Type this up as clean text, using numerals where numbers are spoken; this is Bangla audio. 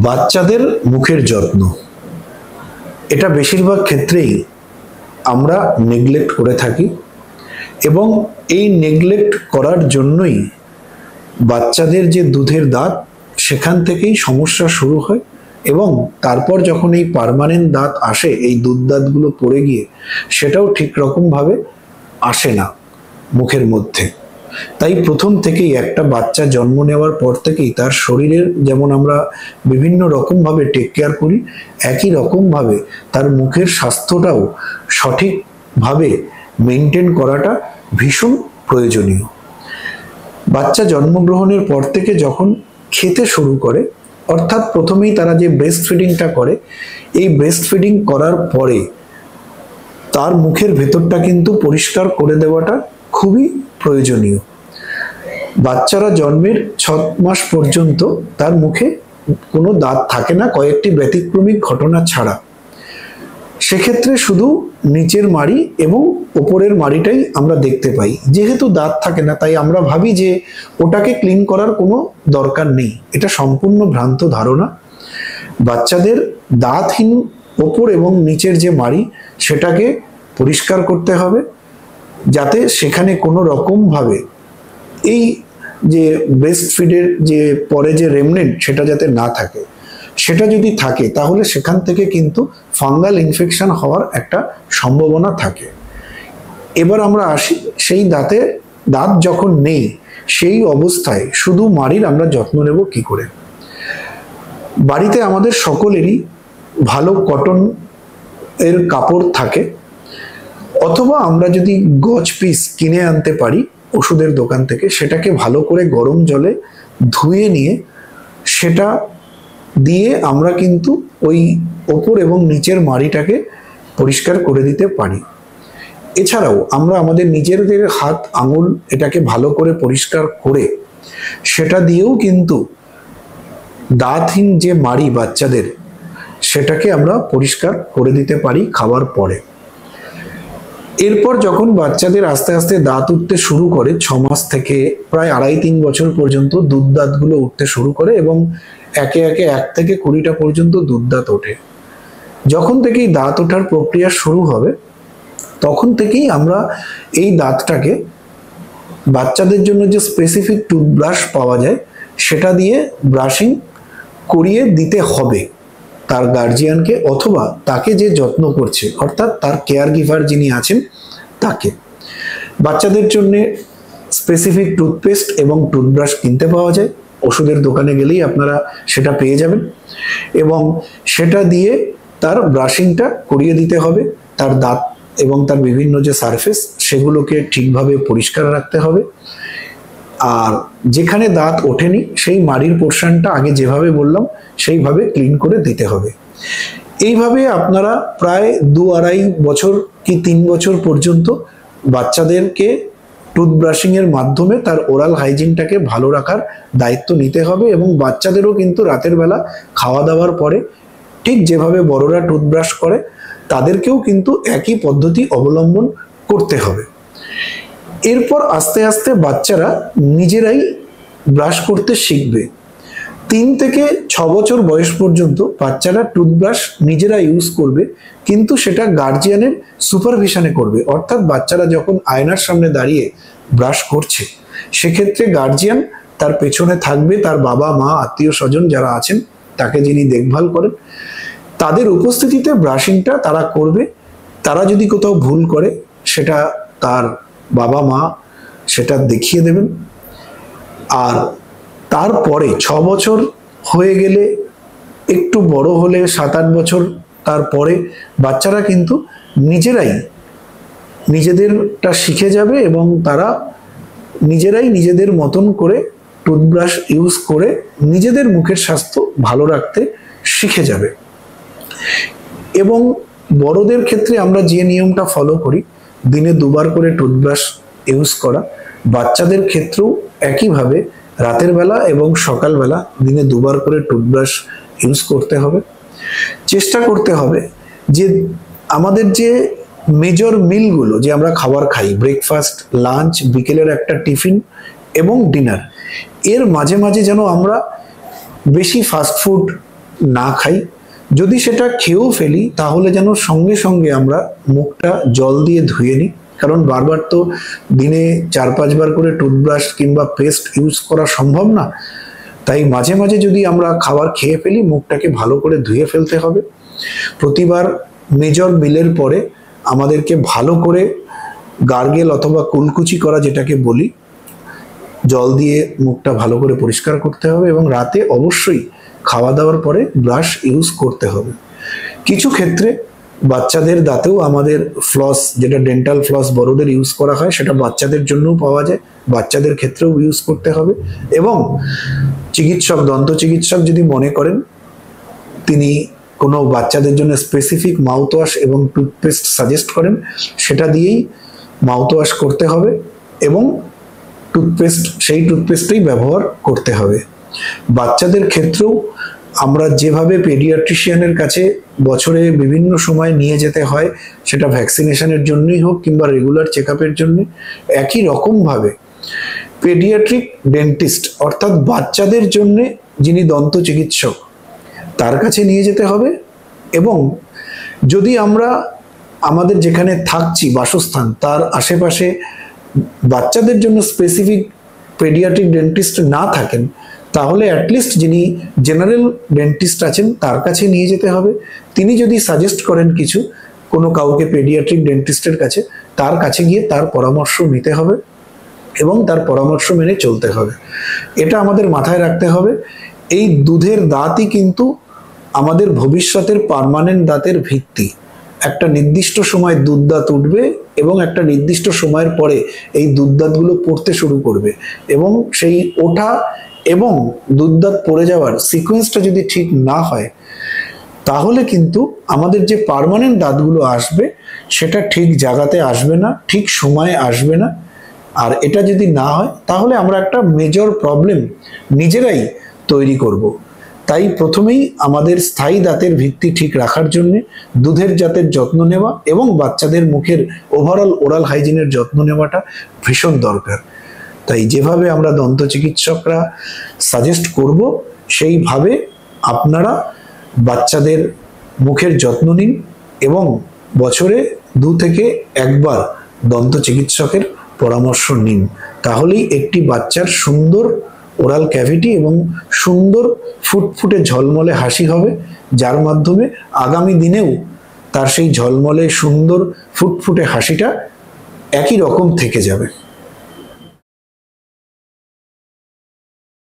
বাচ্চাদের মুখের যত্ন, এটা বেশিরভাগ ক্ষেত্রেই আমরা নেগলেক্ট করে থাকি এবং এই নেগলেক্ট করার জন্যই বাচ্চাদের যে দুধের দাঁত সেখান থেকেই সমস্যা শুরু হয় এবং তারপর যখন এই পার্মানেন্ট দাঁত আসে, এই দুধ দাঁতগুলো পড়ে গিয়ে সেটাও ঠিক রকমভাবে আসে না মুখের মধ্যে। তাই প্রথম থেকেই একটা বাচ্চা জন্ম নেওয়ার পর থেকেই তার শরীরের যেমন আমরা বিভিন্ন রকমভাবে টেক কেয়ার করি, একই রকমভাবে তার মুখের স্বাস্থ্যটাও সঠিকভাবে মেনটেন করাটা ভীষণ প্রয়োজনীয়। বাচ্চা জন্মগ্রহণের পর থেকে যখন খেতে শুরু করে, অর্থাৎ প্রথমেই তারা যে ব্রেস্ট ফিডিংটা করে, এই ব্রেস্ট ফিডিং করার পরে তার মুখের ভেতরটা কিন্তু পরিষ্কার করে দেওয়াটা খুবই প্রয়োজনীয়। বাচ্চারা জন্মের 6 মাস পর্যন্ত তার মুখে কোনো দাঁত থাকে না, কয়েকটি ব্যতিক্রমিক ঘটনা ছাড়া। সেক্ষেত্রে শুধু নিচের মাড়ি এবং ওপরের মাড়িটাই আমরা দেখতে পাই। যেহেতু দাঁত থাকে না তাই আমরা ভাবি যে ওটাকে ক্লিন করার কোনো দরকার নেই। এটা সম্পূর্ণ ভ্রান্ত ধারণা। বাচ্চাদের দাঁতহীন ওপর এবং নিচের যে মাড়ি সেটাকে পরিষ্কার করতে হবে, যাতে সেখানে কোনো রকমভাবে এই যে ব্রেস্ট ফিডের যে পরে যে রেমনেন্ট সেটা যাতে না থাকে। সেটা যদি থাকে তাহলে সেখান থেকে কিন্তু ফাঙ্গাল ইনফেকশন হওয়ার একটা সম্ভাবনা থাকে। এবার আমরা আসি সেই দাঁত যখন নেই সেই অবস্থায় শুধু মাড়ির আমরা যত্ন নেব কি করে। বাড়িতে আমাদের সকলেরই ভালো কটন এর কাপড় থাকে, অথবা আমরা যদি গজ পিস কিনে আনতে পারি ওষুধের দোকান থেকে, সেটাকে ভালো করে গরম জলে ধুয়ে নিয়ে সেটা দিয়ে আমরা কিন্তু ওই ওপর এবং নিচের মাড়িটাকে পরিষ্কার করে দিতে পারি। এছাড়াও আমরা আমাদের নিজেদের হাত আঙুল এটাকে ভালো করে পরিষ্কার করে সেটা দিয়েও কিন্তু দাঁতহীন যে মাড়ি বাচ্চাদের সেটাকে আমরা পরিষ্কার করে দিতে পারি খাওয়ার পরে। এরপর যখন বাচ্চাদের আস্তে আস্তে দাঁত উঠতে শুরু করে, 6 মাস থেকে প্রায় 2.5-3 বছর পর্যন্ত দুধ দাঁতগুলো উঠতে শুরু করে এবং একে একে 1 থেকে 20টা পর্যন্ত দুধ দাঁত ওঠে। যখন থেকেই দাঁত ওঠার প্রক্রিয়া শুরু হবে তখন থেকেই আমরা এই দাঁতটাকে বাচ্চাদের জন্য যে স্পেসিফিক টুথব্রাশ পাওয়া যায় সেটা দিয়ে ব্রাশিং করিয়ে দিতে হবে তার গার্জিয়ানকে, অথবা তাকে যে যত্ন করছে অর্থাৎ তার কেয়ার গিভার যিনি আছেন তাকে। বাচ্চাদের জন্য স্পেসিফিক টুথপেস্ট এবং টুথব্রাশ কিনতে পাওয়া যায়, ওষুধের দোকানে গেলেই আপনারা সেটা পেয়ে যাবেন এবং সেটা দিয়ে তার ব্রাশিংটা করিয়ে দিতে হবে। তার দাঁত এবং তার বিভিন্ন যে সারফেস সেগুলোকে ঠিকভাবে পরিষ্কার রাখতে হবে। আর যেখানে দাঁত ওঠেনি সেই মাড়ির পোর্শনটা আগে যেভাবে বললাম সেইভাবে ক্লিন করে দিতে হবে। এইভাবে আপনারা প্রায় 2-2.5 বছর কি 3 বছর পর্যন্ত বাচ্চাদেরকে টুথব্রাশিং এর মাধ্যমে তার ওরাল হাইজিনটাকে ভালো রাখার দায়িত্ব নিতে হবে এবং বাচ্চাদেরও কিন্তু রাতের বেলা খাওয়া দাওয়ার পরে ঠিক যেভাবে বড়রা টুথব্রাশ করে তাদেরকেও কিন্তু একই পদ্ধতি অবলম্বন করতে হবে। এরপর আস্তে আস্তে বাচ্চারা নিজেরাই ব্রাশ করতে শিখবে। 3 থেকে 6 বছর বয়স পর্যন্ত বাচ্চারা টুথব্রাশ নিজেরা ইউজ করবে, কিন্তু সেটা গার্জিয়ানের সুপারভিশনে করবে। অর্থাৎ বাচ্চারা যখন আয়নার সামনে দাঁড়িয়ে ব্রাশ করছে সেক্ষেত্রে গার্জিয়ান তার পেছনে থাকবে, তার বাবা মা আত্মীয় স্বজন যারা আছেন তাকে যিনি দেখভাল করেন তাদের উপস্থিতিতে ব্রাশিংটা তারা করবে। তারা যদি কোথাও ভুল করে সেটা তার বাবা মা সেটা দেখিয়ে দেবেন। আর তারপরে 6 বছর হয়ে গেলে, একটু বড় হলে 7-8 বছর তারপরে বাচ্চারা কিন্তু নিজেরাই নিজেদেরটা শিখে যাবে এবং তারা নিজেরাই নিজেদের মতন করে টুথব্রাশ ইউজ করে নিজেদের মুখের স্বাস্থ্য ভালো রাখতে শিখে যাবে। এবং বড়দের ক্ষেত্রে আমরা যে নিয়মটা ফলো করি, দিনে 2 বার করে টুথব্রাশ ইউজ করা, বাচ্চাদের ক্ষেত্রেও একইভাবে রাতের বেলা এবং সকালবেলা দিনে 2 বার করে টুথব্রাশ ইউজ করতে হবে। চেষ্টা করতে হবে যে আমাদের যে মেজর মিলগুলো যে আমরা খাবার খাই, ব্রেকফাস্ট, লাঞ্চ, বিকেলের একটা টিফিন এবং ডিনার, এর মাঝে মাঝে যেন আমরা বেশি ফাস্ট ফুড না খাই, যদি সেটা খেয়েও ফেলি তাহলে যেন সঙ্গে সঙ্গে আমরা মুখটা জল দিয়ে ধুয়ে নিই, কারণ বারবার তো দিনে 4-5 বার করে টুথব্রাশ কিংবা পেস্ট ইউজ করা সম্ভব না। তাই মাঝে মাঝে যদি আমরা খাবার খেয়ে ফেলি মুখটাকে ভালো করে ধুয়ে ফেলতে হবে। প্রতিবার মেজর মিলের পরে আমাদেরকে ভালো করে গার্গেল অথবা কুলকুচি করা, যেটাকে বলি, জল দিয়ে মুখটা ভালো করে পরিষ্কার করতে হবে এবং রাতে অবশ্যই খাওয়া দাওয়ার পরে ব্রাশ ইউজ করতে হবে। কিছু ক্ষেত্রে বাচ্চাদের দাঁতেও আমাদের ফ্লস, যেটা ডেন্টাল ফ্লস বড়দের ইউজ করা হয়, সেটা বাচ্চাদের জন্যও পাওয়া যায়, বাচ্চাদের ক্ষেত্রেও ইউজ করতে হবে। এবং চিকিৎসক, দন্ত চিকিৎসক যদি মনে করেন তিনি কোনো বাচ্চাদের জন্য স্পেসিফিক মাউথওয়াশ এবং টুথপেস্ট সাজেস্ট করেন, সেটা দিয়েই মাউথওয়াশ করতে হবে এবং টুথপেস্ট সেই টুথপেস্টই ব্যবহার করতে হবে। বাচ্চাদের ক্ষেত্রেও আমরা যেভাবে পেডিয়াট্রিশিয়ানের কাছে বছরে বিভিন্ন সময় নিয়ে যেতে হয়, সেটা ভ্যাকসিনেশনের জন্যই হোক কিংবা রেগুলার চেক আপের জন্য, একই রকমভাবে পেডিয়াট্রিক ডেন্টিস্ট অর্থাৎ বাচ্চাদের জন্য যিনি দন্ত চিকিৎসক তার কাছে নিয়ে যেতে হবে। এবং যদি আমরা আমাদের যেখানে থাকছি বাসস্থান তার আশেপাশে বাচ্চাদের জন্য স্পেসিফিক পেডিয়াট্রিক ডেন্টিস্ট না থাকেন, তাহলে অ্যাটলিস্ট যিনি জেনারেল ডেন্টিস্ট আছেন তার কাছে নিয়ে যেতে হবে। তিনি যদি সাজেস্ট করেন কিছু কোনো কাউকে পেডিয়াট্রিক ডেন্টিস্টের কাছে, তার কাছে গিয়ে তার পরামর্শ নিতে হবে এবং তার পরামর্শ মেনে চলতে হবে। এটা আমাদের মাথায় রাখতে হবে। এই দুধের দাঁতই কিন্তু আমাদের ভবিষ্যতের পার্মানেন্ট দাঁতের ভিত্তি। একটা নির্দিষ্ট সময় দুধ দাঁত উঠবে এবং একটা নির্দিষ্ট সময়ের পরে এই দুধ দাঁতগুলো পড়তে শুরু করবে, এবং সেই ওঠা এবং দুধ দাঁত পড়ে যাওয়ার সিকোয়েন্সটা যদি ঠিক না হয় তাহলে কিন্তু আমাদের যে পার্মানেন্ট দাঁতগুলো আসবে সেটা ঠিক জায়গাতে আসবে না, ঠিক সময়ে আসবে না। আর এটা যদি না হয় তাহলে আমরা একটা মেজর প্রবলেম নিজেরাই তৈরি করব। তাই প্রথমেই আমাদের স্থায়ী দাঁতের ভিত্তি ঠিক রাখার জন্য দুধের জাতের যত্ন নেওয়া এবং বাচ্চাদের মুখের ওভারঅল ওরাল হাইজিনের যত্ন নেওয়াটা ভীষণ দরকার। তাই যেভাবে আমরা দন্ত চিকিৎসকরা সাজেস্ট করব সেইভাবে আপনারা বাচ্চাদের মুখের যত্ন নিন এবং বছরে 2 থেকে 1 বার দন্ত চিকিৎসকের পরামর্শ নিন। তাহলেই একটি বাচ্চার সুন্দর ওরাল ক্যাভিটি এবং সুন্দর ফুটফুটে ঝলমলে হাসি হবে, যার মাধ্যমে আগামী দিনেও তার সেই ঝলমলে সুন্দর ফুটফুটে হাসিটা একই রকম থেকে যাবে।